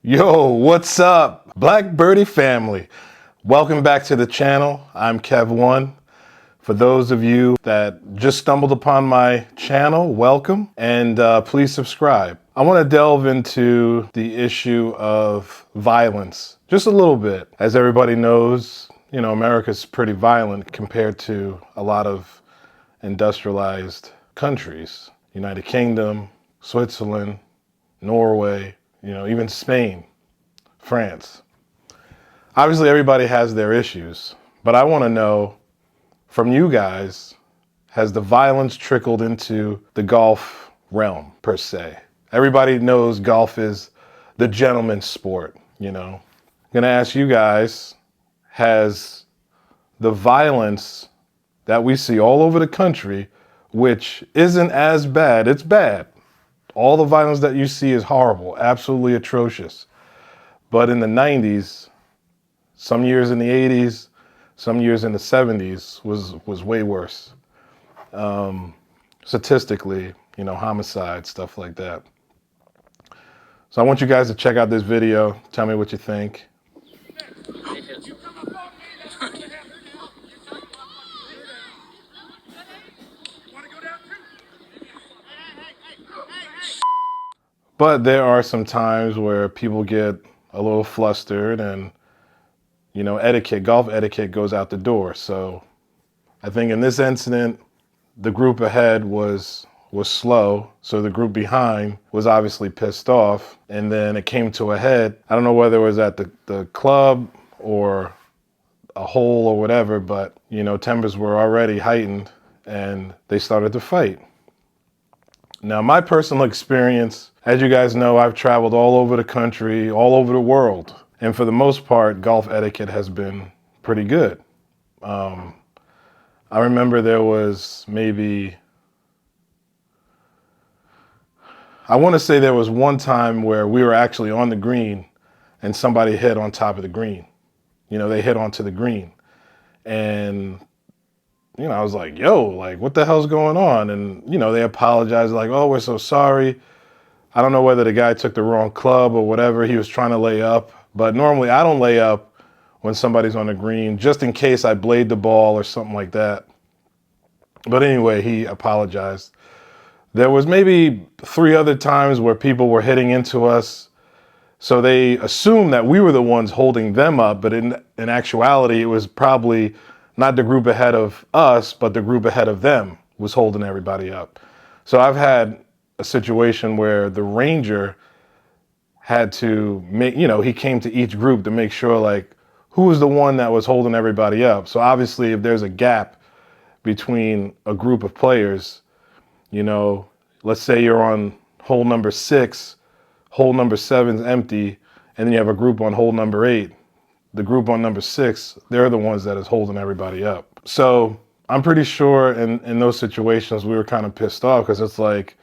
Yo, what's up, Black Birdie family? Welcome back to the channel. I'm Kev1. For those of you that just stumbled upon my channel, welcome, and please subscribe. I want to delve into the issue of violence just a little bit. As everybody knows, America's pretty violent compared to a lot of industrialized countries. United Kingdom, Switzerland, Norway, even Spain, France. Obviously, everybody has their issues, but I want to know from you guys, has the violence trickled into the golf realm, per se? Everybody knows golf is the gentleman's sport, I'm going to ask you guys, has the violence that we see all over the country, which isn't as bad, it's bad. All the violence that you see is horrible, absolutely atrocious. But in the 90s, some years in the 80s, some years in the 70s was way worse. Statistically, homicide, stuff like that. So I want you guys to check out this video. Tell me what you think. But there are some times where people get a little flustered and, golf etiquette goes out the door. So I think in this incident, the group ahead was slow. So the group behind was obviously pissed off. And then it came to a head. I don't know whether it was at the club or a hole or whatever, but, tempers were already heightened and they started to fight. Now, my personal experience, as you guys know, I've traveled all over the country, all over the world. And for the most part, golf etiquette has been pretty good. I remember there was I want to say there was one time where we were actually on the green and somebody hit on top of the green. They hit onto the green. And I was like, yo, like, what the hell's going on? And, they apologized like, oh, we're so sorry. I don't know whether the guy took the wrong club or whatever. He was trying to lay up. But normally I don't lay up when somebody's on the green, just in case I blade the ball or something like that. But anyway, he apologized. There was maybe 3 other times where people were hitting into us. So they assumed that we were the ones holding them up. But in actuality, it was probably not the group ahead of us, but the group ahead of them was holding everybody up. So I've had a situation where the ranger had to make, he came to each group to make sure, like, who was the one that was holding everybody up. So obviously, if there's a gap between a group of players, let's say you're on hole number 6, hole number 7's empty, and then you have a group on hole number 8. The group on number 6, they're the ones that is holding everybody up. So I'm pretty sure in those situations, we were kind of pissed off because it's like,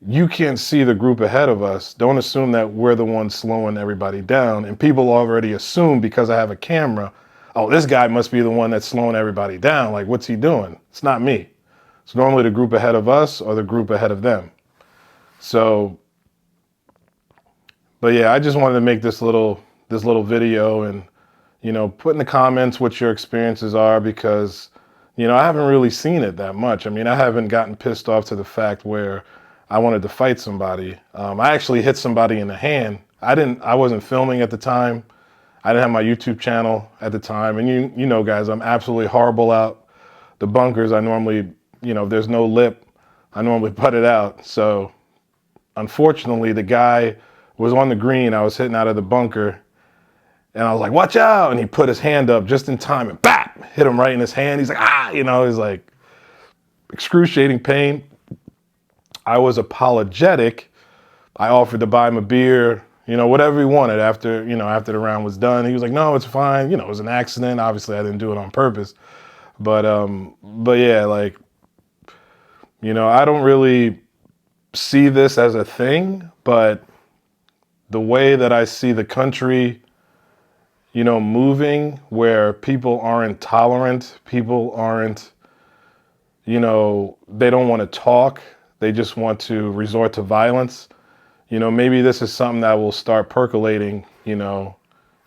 you can't see the group ahead of us. Don't assume that we're the ones slowing everybody down. And people already assume because I have a camera, oh, this guy must be the one that's slowing everybody down. Like, what's he doing? It's not me. It's normally the group ahead of us or the group ahead of them. So, but yeah, I just wanted to make this little video and, put in the comments what your experiences are because, I haven't really seen it that much. I mean, I haven't gotten pissed off to the fact where I wanted to fight somebody. I actually hit somebody in the hand. I wasn't filming at the time. I didn't have my YouTube channel at the time. And you know, guys, I'm absolutely horrible out the bunkers. I normally, if there's no lip, I normally put it out. So unfortunately, the guy was on the green. I was hitting out of the bunker and I was like, watch out. And he put his hand up just in time and bap, hit him right in his hand. He's like, he's like excruciating pain. I was apologetic. I offered to buy him a beer, whatever he wanted after the round was done. He was like, no, it's fine. It was an accident. Obviously I didn't do it on purpose. But yeah, like, I don't really see this as a thing, but the way that I see the country, moving where people aren't tolerant, people aren't, they don't want to talk. They just want to resort to violence. maybe this is something that will start percolating,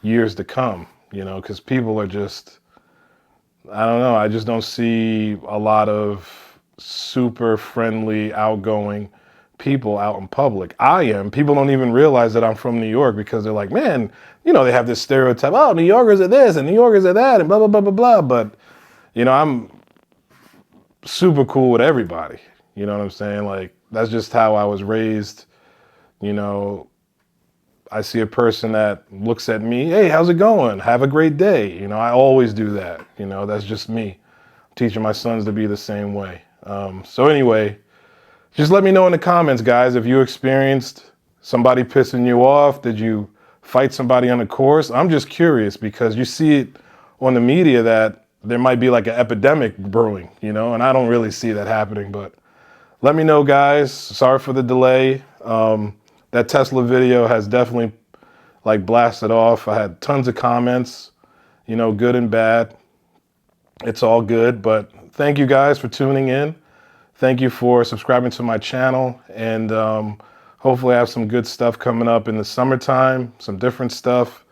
years to come, because people are just, I don't know, I just don't see a lot of super friendly, outgoing people out in public. I am. People don't even realize that I'm from New York because they're like, man, they have this stereotype, oh, New Yorkers are this and New Yorkers are that and blah, blah, blah, blah, blah. But, I'm super cool with everybody. You know what I'm saying? Like, that's just how I was raised. You know, I see a person that looks at me, hey, how's it going? Have a great day. I always do that. That's just me. I'm teaching my sons to be the same way. So anyway, just let me know in the comments, guys, if you experienced somebody pissing you off. Did you fight somebody on the course? I'm just curious because you see it on the media that there might be like an epidemic brewing, and I don't really see that happening, but let me know, guys. Sorry for the delay. That Tesla video has definitely like blasted off. I had tons of comments, good and bad. It's all good, but thank you guys for tuning in. Thank you for subscribing to my channel, and hopefully I have some good stuff coming up in the summertime, some different stuff,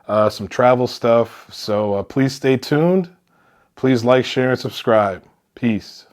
some travel stuff. So please stay tuned. Please like, share, and subscribe. Peace.